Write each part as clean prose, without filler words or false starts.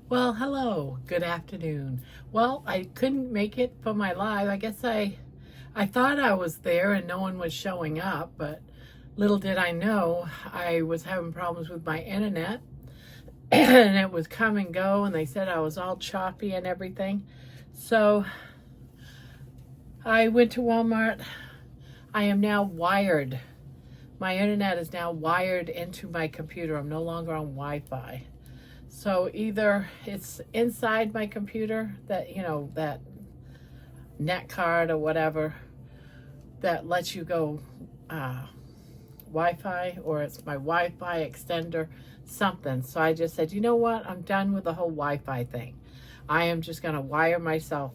Well, hello, good afternoon. Well, I couldn't make it for my live. I guess I thought I was there and no one was showing up, but little did I know I was having problems with my internet and it was come and go, and they said I was all choppy and everything. So I went to Walmart. I am now wired. My internet is now wired into my computer. I'm no longer on Wi-Fi. So either it's inside my computer, that, that net card or whatever that lets you go Wi-Fi, or it's my Wi-Fi extender, something. So I just said, you know what? I'm done with the whole Wi-Fi thing. I am just going to wire myself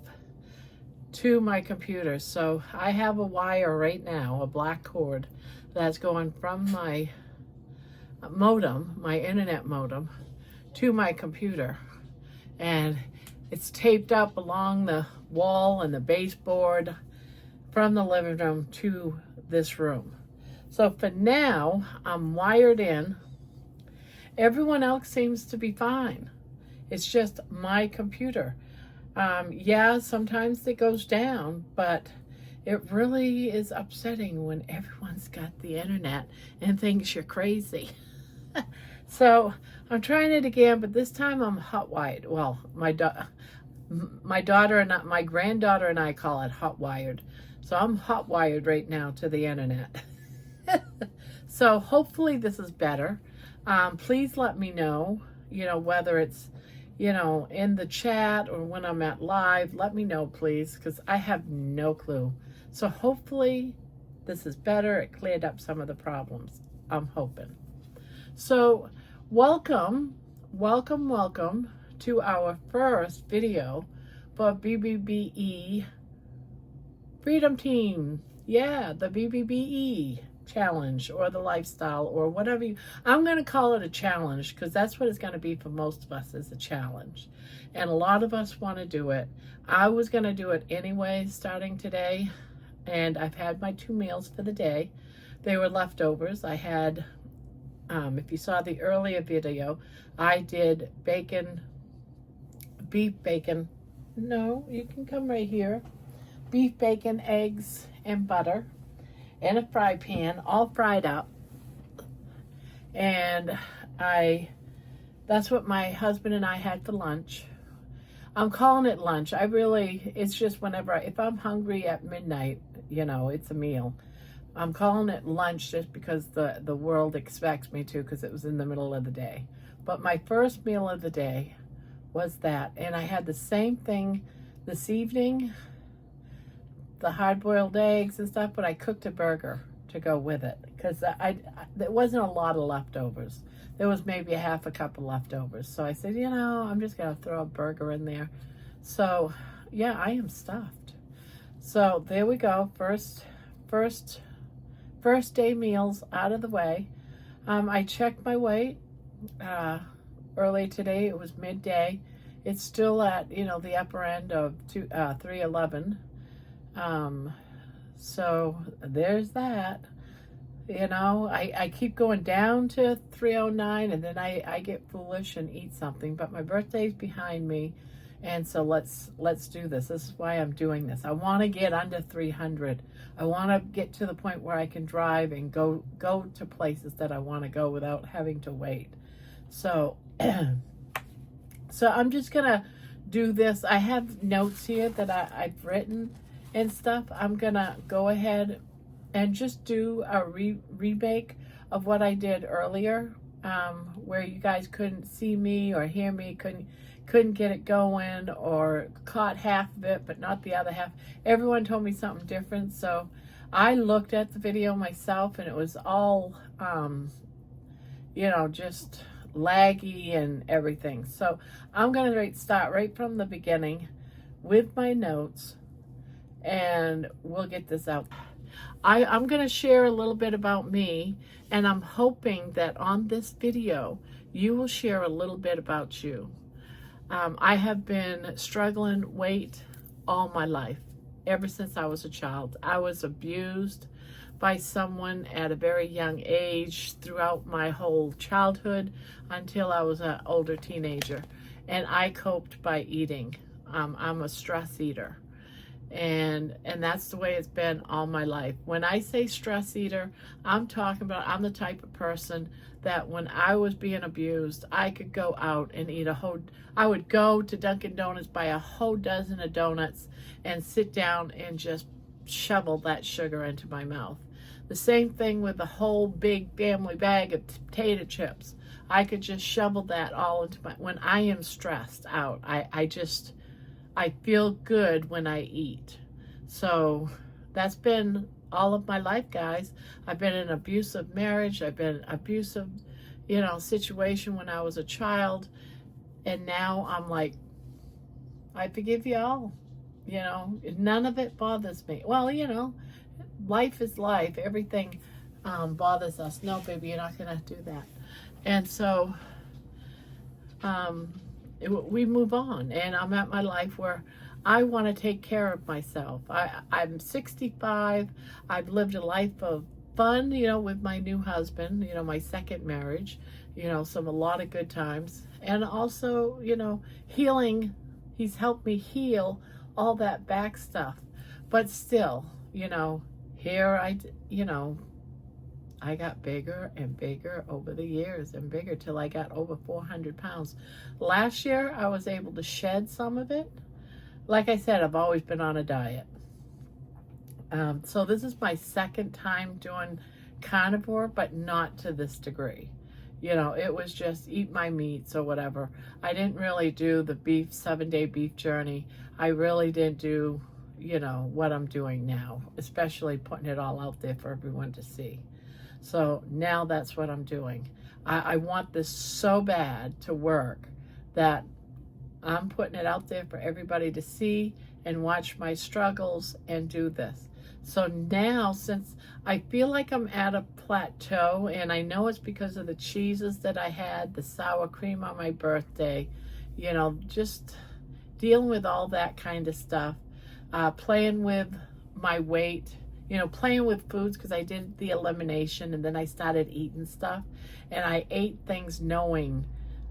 to my computer. So I have a wire right now, a black cord, that's going from my modem, my internet modem, to my computer, and it's taped up along the wall and the baseboard from the living room to this room. So for now, I'm wired in. Everyone else seems to be fine. It's just my computer. Yeah, sometimes it goes down, but it really is upsetting when everyone's got the internet and thinks you're crazy. So I'm trying it again, but this time I'm hot wired. Well, my daughter and my granddaughter and I call it hot wired. So I'm hot wired right now to the internet. So hopefully this is better. Please let me know, whether it's, in the chat or when I'm at live. Let me know, please, because I have no clue. So hopefully this is better. It cleared up some of the problems, I'm hoping. So welcome to our first video for BBBE Freedom Team. Yeah, the BBBE challenge, or the lifestyle, or whatever I'm going to call it, a challenge, because that's what it's going to be for most of us, is a challenge. And a lot of us want to do it. I was going to do it anyway starting today, and I've had my 2 meals for the day. They were leftovers. I had if you saw the earlier video, I did beef bacon. No, you can come right here. Beef bacon, eggs, and butter in a fry pan, all fried up. And that's what my husband and I had for lunch. I'm calling it lunch. It's just whenever, if I'm hungry at midnight, it's a meal. I'm calling it lunch just because the world expects me to, because it was in the middle of the day. But my first meal of the day was that. And I had the same thing this evening, the hard-boiled eggs and stuff, but I cooked a burger to go with it, because there wasn't a lot of leftovers. There was maybe a half a cup of leftovers. So I said, I'm just going to throw a burger in there. So, yeah, I am stuffed. So there we go. First day meals out of the way. I checked my weight early today. It was midday. It's still at, the upper end of 311. So there's that. I keep going down to 309, and then I get foolish and eat something. But my birthday's behind me, and so let's do this. This is why I'm doing this. I want to get under 300. I want to get to the point where I can drive and go to places that I want to go without having to wait. So so I'm just gonna do this. I have notes here that I've written and stuff. I'm gonna go ahead and just do a remake of what I did earlier, where you guys couldn't see me or hear me, couldn't get it going, or caught half of it but not the other half. Everyone told me something different, so I looked at the video myself, and it was all just laggy and everything. So I'm gonna start right from the beginning with my notes, and we'll get this out. I'm going to share a little bit about me, and I'm hoping that on this video you will share a little bit about you. I have been struggling weight all my life, ever since I was a child. I was abused by someone at a very young age throughout my whole childhood until I was an older teenager. and I coped by eating. I'm a stress eater. And that's the way it's been all my life. When I say stress eater, I'm talking about I'm the type of person that when I was being abused, I could go out and eat I would go to Dunkin' Donuts, buy a whole dozen of donuts, and sit down and just shovel that sugar into my mouth. The same thing with the whole big family bag of potato chips. I could just shovel that all into when I am stressed out. I feel good when I eat. So that's been all of my life, guys. I've been in an abusive marriage. I've been in an abusive, situation when I was a child. And now I'm like, I forgive you all. None of it bothers me. Well, life is life. Everything bothers us. No, baby, you're not going to do that. And so we move on, and I'm at my life where I want to take care of myself. I'm 65. I've lived a life of fun, with my new husband, my second marriage, a lot of good times. And also, healing. He's helped me heal all that back stuff. But still, here I got bigger and bigger over the years and bigger till I got over 400 pounds. Last year, I was able to shed some of it. Like I said, I've always been on a diet. So this is my second time doing carnivore, but not to this degree. It was just eat my meats or whatever. I didn't really do the 7-day beef journey. I really didn't do, what I'm doing now, especially putting it all out there for everyone to see. So now that's what I'm doing. I want this so bad to work that I'm putting it out there for everybody to see and watch my struggles and do this. So now, since I feel like I'm at a plateau, and I know it's because of the cheeses that I had, the sour cream on my birthday, just dealing with all that kind of stuff, playing with my weight, playing with foods, because I did the elimination and then I started eating stuff, and I ate things knowing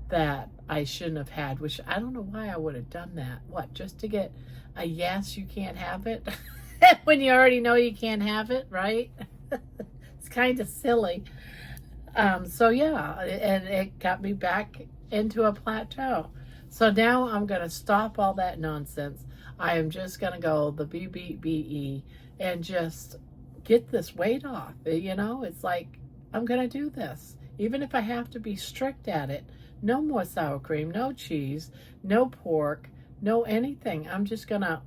that I shouldn't have had, which I don't know why I would have done that. What, just to get a yes, you can't have it? When you already know you can't have it, right? It's kind of silly. So yeah, and it got me back into a plateau. So now I'm going to stop all that nonsense. I am just going to go the BBBE and just get this weight off. It's like, I'm going to do this. Even if I have to be strict at it. No more sour cream, no cheese, no pork, no anything. I'm just going to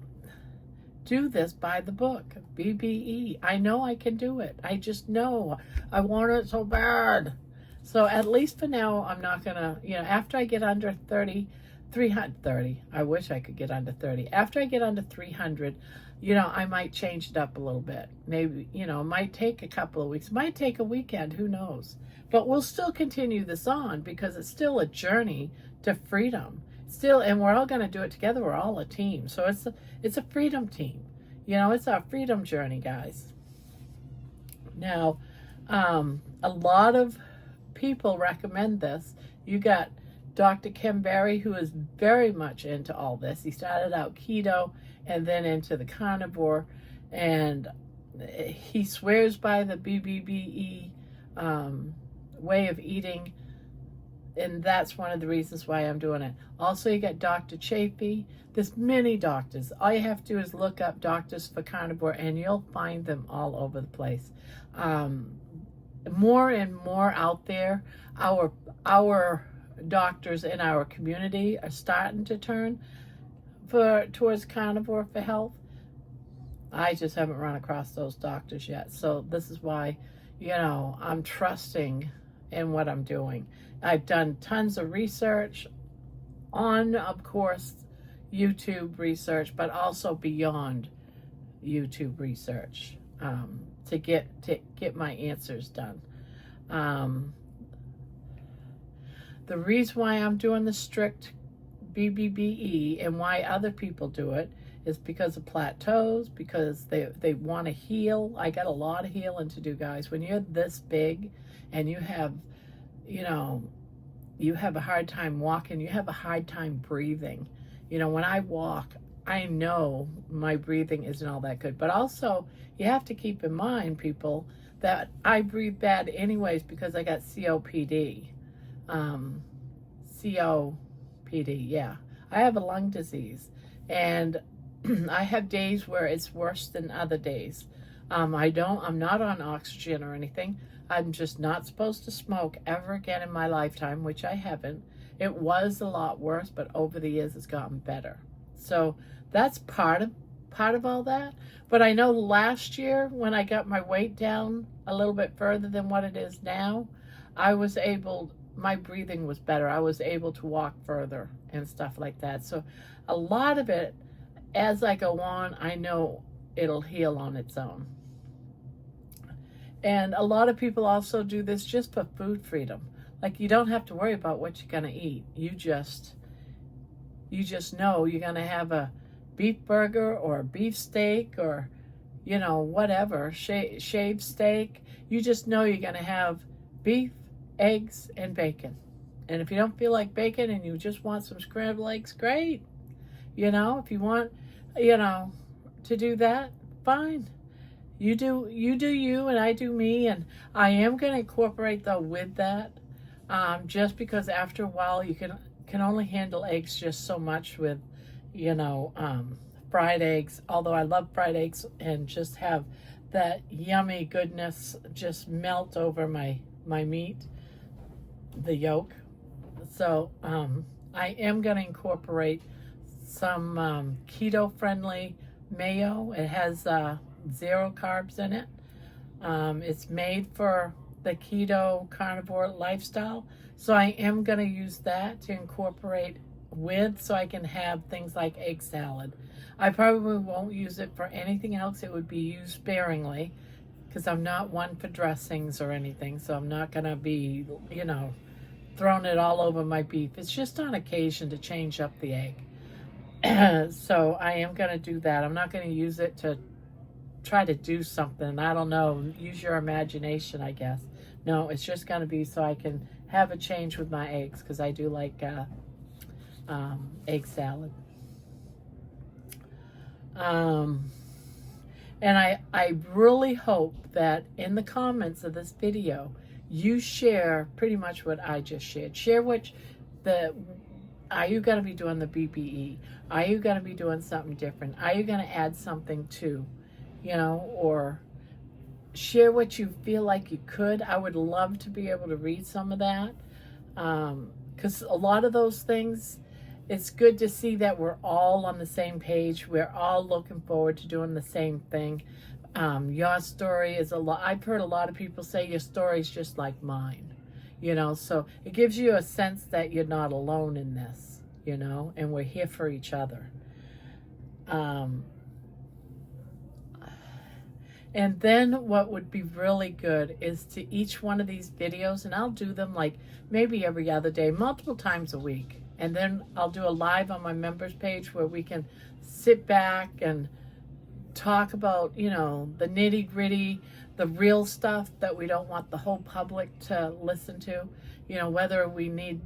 do this by the book. BBE. I know I can do it. I just know. I want it so bad. So at least for now, I'm not going to, after I get under 330, I wish I could get under 30. After I get under 300, I might change it up a little bit. Maybe, it might take a couple of weeks. It might take a weekend. Who knows? But we'll still continue this on because it's still a journey to freedom. And we're all going to do it together. We're all a team. So it's a freedom team. It's our freedom journey, guys. Now, a lot of people recommend this. You got Dr. Kim Berry, who is very much into all this. He started out keto and then into the carnivore, and he swears by the BBBE way of eating, and that's one of the reasons why I'm doing it. Also, you got Dr. Chafee. There's many doctors. All you have to do is look up doctors for carnivore, and you'll find them all over the place. More and more out there. Our doctors in our community are starting to turn towards carnivore for health. I just haven't run across those doctors yet. So this is why, I'm trusting in what I'm doing. I've done tons of research on, of course, YouTube research, but also beyond YouTube research to get my answers done. The reason why I'm doing the strict BBBE and why other people do it is because of plateaus, because they want to heal. I got a lot of healing to do, guys. When you're this big and you have, you have a hard time walking, you have a hard time breathing. You know, when I walk, I know my breathing isn't all that good. But also, you have to keep in mind, people, that I breathe bad anyways because I got COPD. COPD, yeah. I have a lung disease. And I have days where it's worse than other days. I'm not on oxygen or anything. I'm just not supposed to smoke ever again in my lifetime, which I haven't. It was a lot worse, but over the years it's gotten better. So that's part of all that. But I know last year when I got my weight down a little bit further than what it is now, my breathing was better. I was able to walk further and stuff like that. So a lot of it, as I go on, I know it'll heal on its own. And a lot of people also do this just for food freedom. Like, you don't have to worry about what you're going to eat. You just know you're going to have a beef burger or a beef steak or, you know, whatever, shaved steak. You just know you're going to have beef, eggs, and bacon. And if you don't feel like bacon and you just want some scrambled eggs, great. You know, if you want, you know, to do that, fine. You do you and I do me. And I am going to incorporate, though, with that, just because after a while you can only handle eggs just so much with, you know, fried eggs. Although I love fried eggs and just have that yummy goodness just melt over my meat, the yolk. So I am going to incorporate some keto-friendly mayo. It has 0 carbs in it. It's made for the keto carnivore lifestyle. So I am going to use that to incorporate with, so I can have things like egg salad. I probably won't use it for anything else. It would be used sparingly because I'm not one for dressings or anything. So I'm not going to be, you know, throwing it all over my beef. It's just on occasion to change up the egg. So I am going to do that. I'm not going to use it to try to do something. I don't know. Use your imagination, I guess. No, it's just going to be so I can have a change with my eggs because I do like egg salad. And I really hope that in the comments of this video, you share pretty much what I just shared. Share are you going to be doing the BBE? Are you going to be doing something different? Are you going to add something to, you know, or share what you feel like you could. I would love to be able to read some of that. Because a lot of those things, it's good to see that we're all on the same page. We're all looking forward to doing the same thing. Your story is I've heard a lot of people say your story is just like mine. You know, so it gives you a sense that you're not alone in this, you know, and we're here for each other. And then what would be really good is to each one of these videos, and I'll do them like maybe every other day, multiple times a week. And then I'll do a live on my members page where we can sit back and talk about, you know, the nitty gritty, the real stuff that we don't want the whole public to listen to. You know, whether we need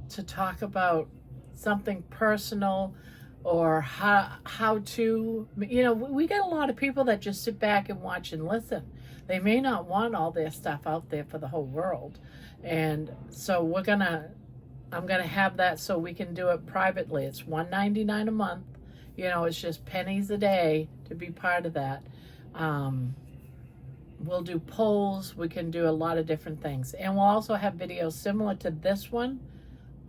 to talk about something personal or how to, you know, we got a lot of people that just sit back and watch and listen. They may not want all their stuff out there for the whole world. And so I'm gonna have that so we can do it privately. It's $1.99 a month. You know, it's just pennies a day to be part of that. We'll do polls. We can do a lot of different things. And we'll also have videos similar to this one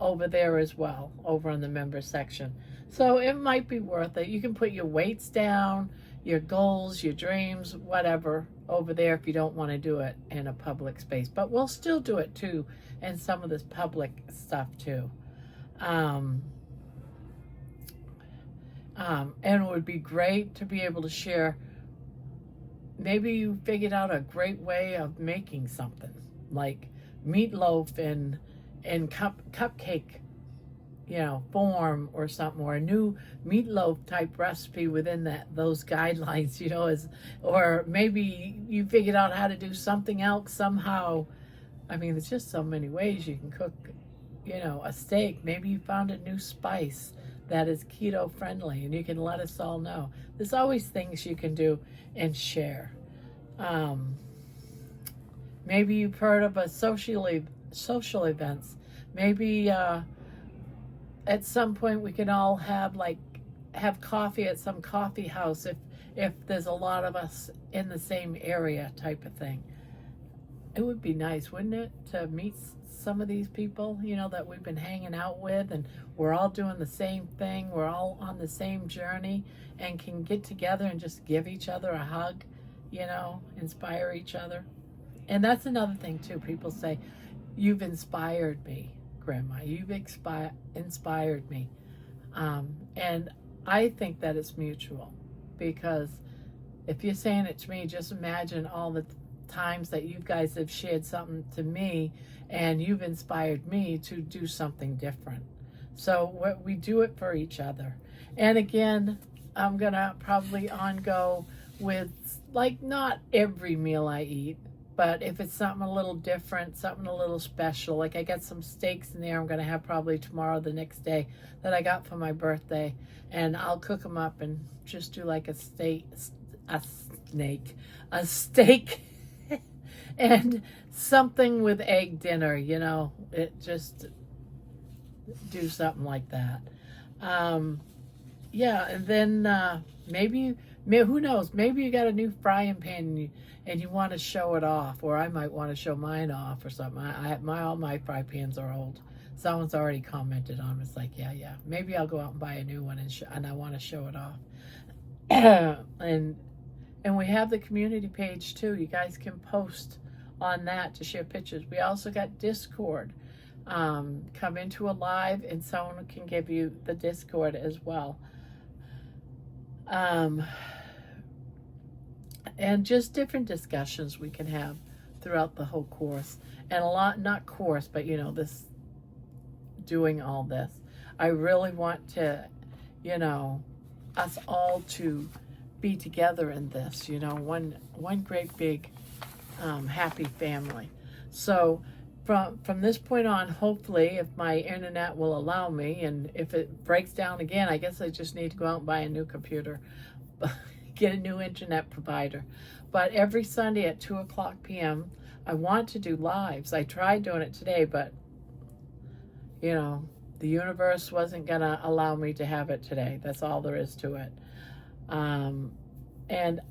over there as well, over in the members section. So it might be worth it. You can put your weights down, your goals, your dreams, whatever, over there if you don't want to do it in a public space. But we'll still do it too, and some of this public stuff too. And it would be great to be able to share. Maybe you figured out a great way of making something like meatloaf and cupcake, you know, form or something, or a new meatloaf type recipe within those guidelines, you know, or maybe you figured out how to do something else somehow. I mean, there's just so many ways you can cook you know, a steak. Maybe you found a new spice that is keto friendly and you can let us all know. There's always things you can do and share. Um, Maybe you've heard of a social events. Maybe at some point we can all have coffee at some coffee house if there's a lot of us in the same area type of thing. It would be nice, wouldn't it, to meet some of these people, you know, that we've been hanging out with, and we're all doing the same thing. We're all on the same journey and can get together and just give each other a hug, you know, inspire each other. And that's another thing too. People say, "You've inspired me, Grandma. You've inspired me." And I think that it's mutual, because if you're saying it to me, just imagine all the times that you guys have shared something to me and you've inspired me to do something different. So we do it for each other. And again, I'm going to probably go with, like, not every meal I eat, but if it's something a little different, something a little special, like I got some steaks in there I'm going to have probably tomorrow, the next day, that I got for my birthday. And I'll cook them up and just do like a steak and something with egg dinner, you know, it just do something like that. Yeah, and then maybe, who knows, maybe you got a new frying pan and you want to show it off, or I might want to show mine off or something. All my fry pans are old. Someone's already commented on them. It's like, yeah, maybe I'll go out and buy a new one and I want to show it off. And we have the community page too. You guys can post on that to share pictures. We also got Discord. Come into a live and someone can give you the Discord as well. And just different discussions we can have throughout the whole course. And a lot, not course, but you know, this, doing all this. I really want to, you know, us all to be together in this, you know, one great big happy family. So from this point on, hopefully, if my internet will allow me, and if it breaks down again, I guess I just need to go out and buy a new computer, get a new internet provider. But every Sunday at 2:00 p.m., I want to do lives. I tried doing it today, but, you know, the universe wasn't going to allow me to have it today. That's all there is to it. And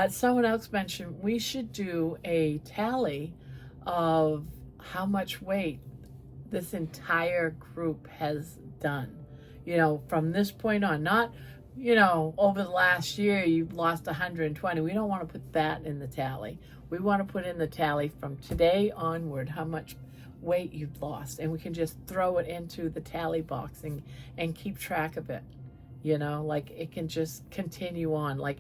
someone else mentioned we should do a tally of how much weight this entire group has done. You know, from this point on, not, you know, over the last year you've lost 120. We don't want to put that in the tally. We want to put in the tally from today onward, how much weight you've lost. And we can just throw it into the tally box and keep track of it. You know, like it can just continue on. Like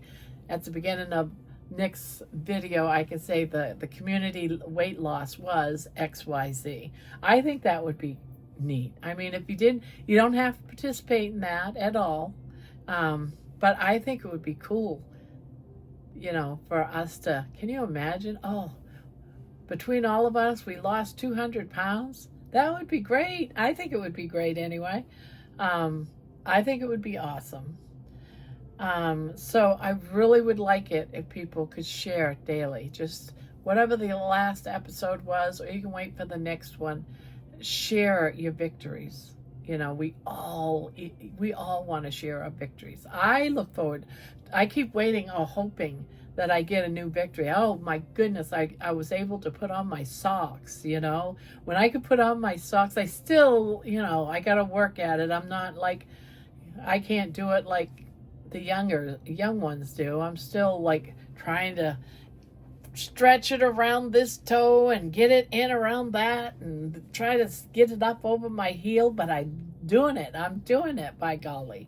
at the beginning of next video, I can say the community weight loss was XYZ. I think that would be neat. I mean, if you didn't, you don't have to participate in that at all. But I think it would be cool, you know, for us to, can you imagine? Oh, between all of us, we lost 200 pounds. That would be great. I think it would be great anyway. I think it would be awesome. So I really would like it if people could share daily, just whatever the last episode was, or you can wait for the next one. Share your victories. You know, we all want to share our victories. I look forward. I keep waiting or hoping that I get a new victory. Oh my goodness, I was able to put on my socks, you know. When I could put on my socks, I still, you know, I got to work at it. I'm not like, I can't do it like the young ones do. I'm still like trying to stretch it around this toe and get it in around that and try to get it up over my heel, but I'm doing it, by golly.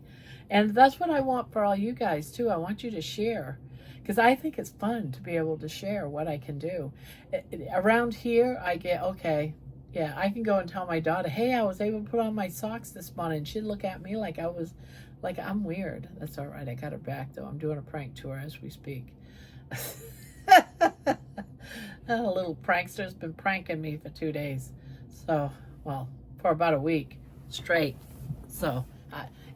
And that's what I want for all you guys too. I want you to share, because I think it's fun to be able to share what I can do. Around here, I get, okay, yeah, I can go and tell my daughter, hey, I was able to put on my socks this morning. And she'd look at me like I'm weird. That's all right. I got her back, though. I'm doing a prank tour as we speak. A little prankster's been pranking me for 2 days. So, well, for about a week straight. So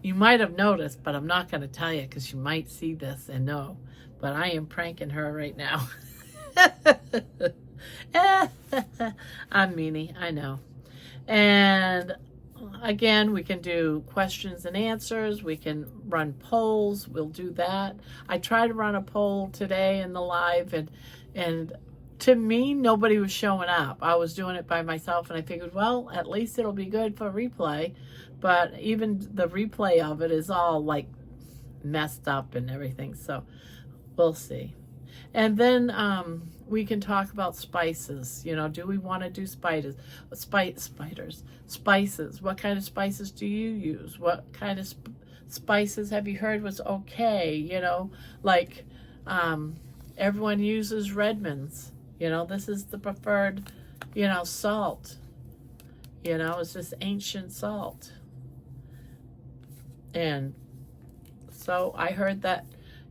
you might have noticed, but I'm not going to tell you because you might see this and know. But I am pranking her right now. I'm meanie, I know. And again, we can do questions and answers. We can run polls. We'll do that. I tried to run a poll today in the live, and to me, nobody was showing up. I was doing it by myself, and I figured, well, at least it'll be good for replay. But even the replay of it is all like messed up and everything. So we'll see. And then we can talk about spices. You know, do we want to do spices? Spices. What kind of spices do you use? What kind of spices have you heard was okay? You know, like everyone uses Redmond's. You know, this is the preferred, you know, salt. You know, it's this ancient salt. And so I heard that,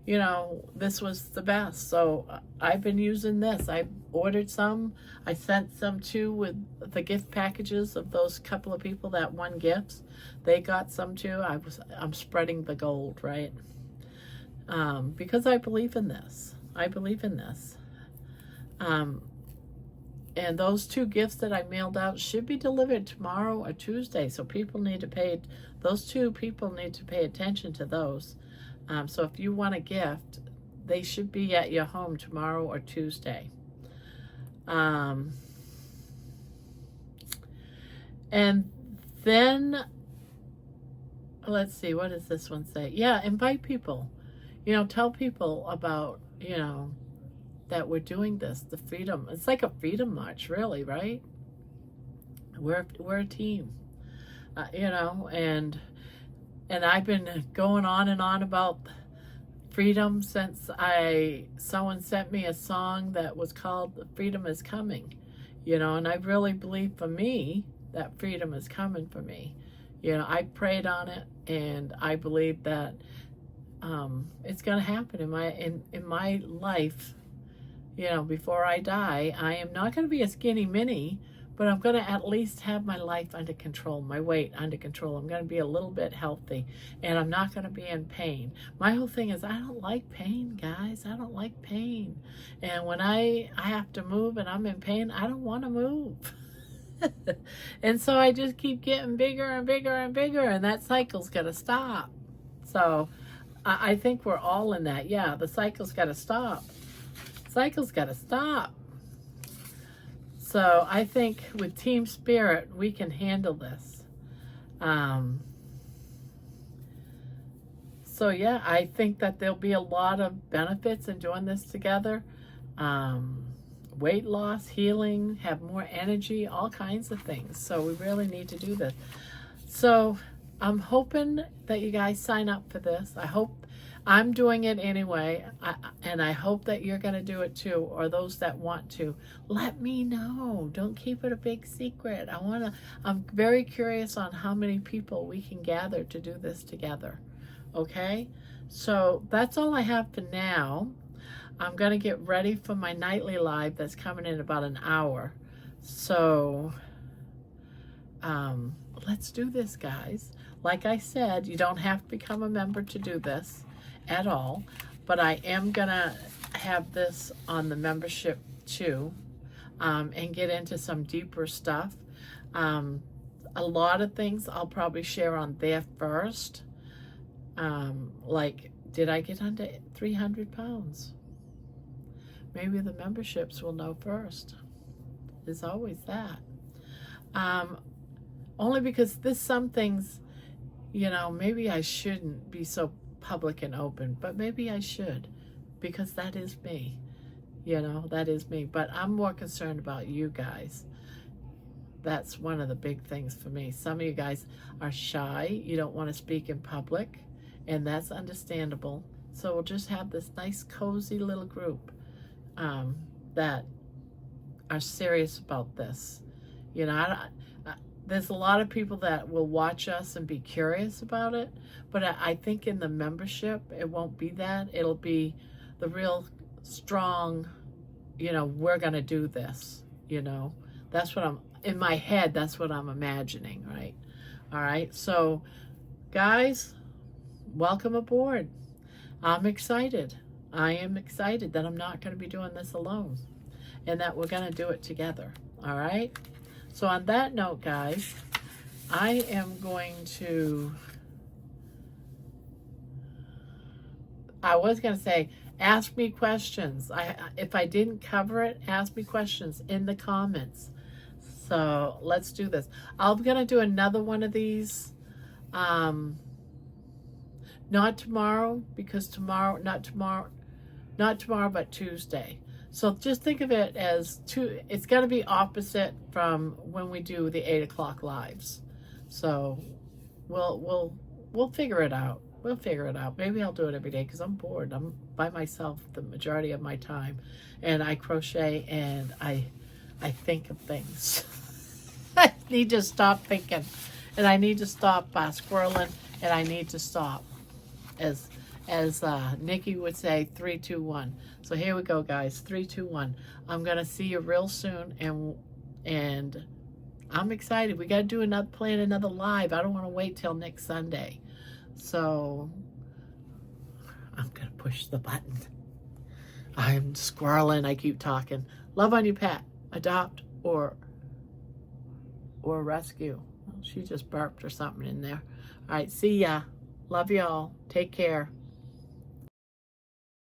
you know, this was the best. So I've been using this. I ordered some. I sent some too with the gift packages of those couple of people that won gifts. They got some too. I'm spreading the gold, right? Because I believe in this. I believe in this. And those 2 gifts that I mailed out should be delivered tomorrow or Tuesday. So people need to pay, those 2 people need to pay attention to those. So if you want a gift, they should be at your home tomorrow or Tuesday. And then, let's see, what does this one say? Yeah, invite people. You know, tell people about, you know, that we're doing this, the freedom. It's like a freedom march, really, right? We're a team, you know, and I've been going on and on about freedom since someone sent me a song that was called Freedom is Coming, you know, and I really believe for me that freedom is coming for me. You know, I prayed on it, and I believe that it's going to happen in my life. You know, before I die, I am not going to be a skinny mini, but I'm going to at least have my life under control, my weight under control. I'm going to be a little bit healthy, and I'm not going to be in pain. My whole thing is I don't like pain, guys. I don't like pain. And when I have to move and I'm in pain, I don't want to move. And so I just keep getting bigger and bigger and bigger, and that cycle's got to stop. So I think we're all in that. Yeah, the cycle's got to stop. Cycle's got to stop. So I think with team spirit, we can handle this. So yeah, I think that there'll be a lot of benefits in doing this together. Weight loss, healing, have more energy, all kinds of things. So we really need to do this. So I'm hoping that you guys sign up for this. I hope I'm doing it anyway, and I hope that you're going to do it too, or those that want to. Let me know. Don't keep it a big secret. I'm very curious on how many people we can gather to do this together. Okay? So that's all I have for now. I'm going to get ready for my nightly live that's coming in about an hour. So let's do this, guys. Like I said, you don't have to become a member to do this at all, but I am gonna have this on the membership too, and get into some deeper stuff. A lot of things I'll probably share on there first, like, did I get under 300 pounds? Maybe the memberships will know first. There's always that. Only because there's some things, you know, maybe I shouldn't be so public and open, but maybe I should, because that is me. You know, that is me. But I'm more concerned about you guys. That's one of the big things for me. Some of you guys are shy. You don't want to speak in public, and that's understandable. So we'll just have this nice, cozy little group that are serious about this. You know, there's a lot of people that will watch us and be curious about it, but I think in the membership, it won't be that. It'll be the real strong, you know, we're going to do this, you know. That's what in my head, that's what I'm imagining, right? All right, so guys, welcome aboard. I'm excited. I am excited that I'm not going to be doing this alone and that we're going to do it together. All right, so on that note, guys, I am going to, I was going to say, ask me questions. If I didn't cover it, ask me questions in the comments. So let's do this. I'm going to do another one of these. Not tomorrow, because tomorrow, not tomorrow, but Tuesday. So just think of it as it's going to be opposite from when we do the 8 o'clock lives. So we'll figure it out. We'll figure it out. Maybe I'll do it every day because I'm bored. I'm by myself the majority of my time, and I crochet and I think of things. I need to stop thinking, and I need to stop squirreling, and I need to stop, as Nikki would say, 3, 2, 1. So here we go, guys. 3, 2, 1. I'm gonna see you real soon, and I'm excited. We got to do plan another live. I don't want to wait till next Sunday. So I'm going to push the button. I'm squirreling. I keep talking. Love on you, pet. Adopt or rescue. She just burped or something in there. All right. See ya. Love y'all. Take care.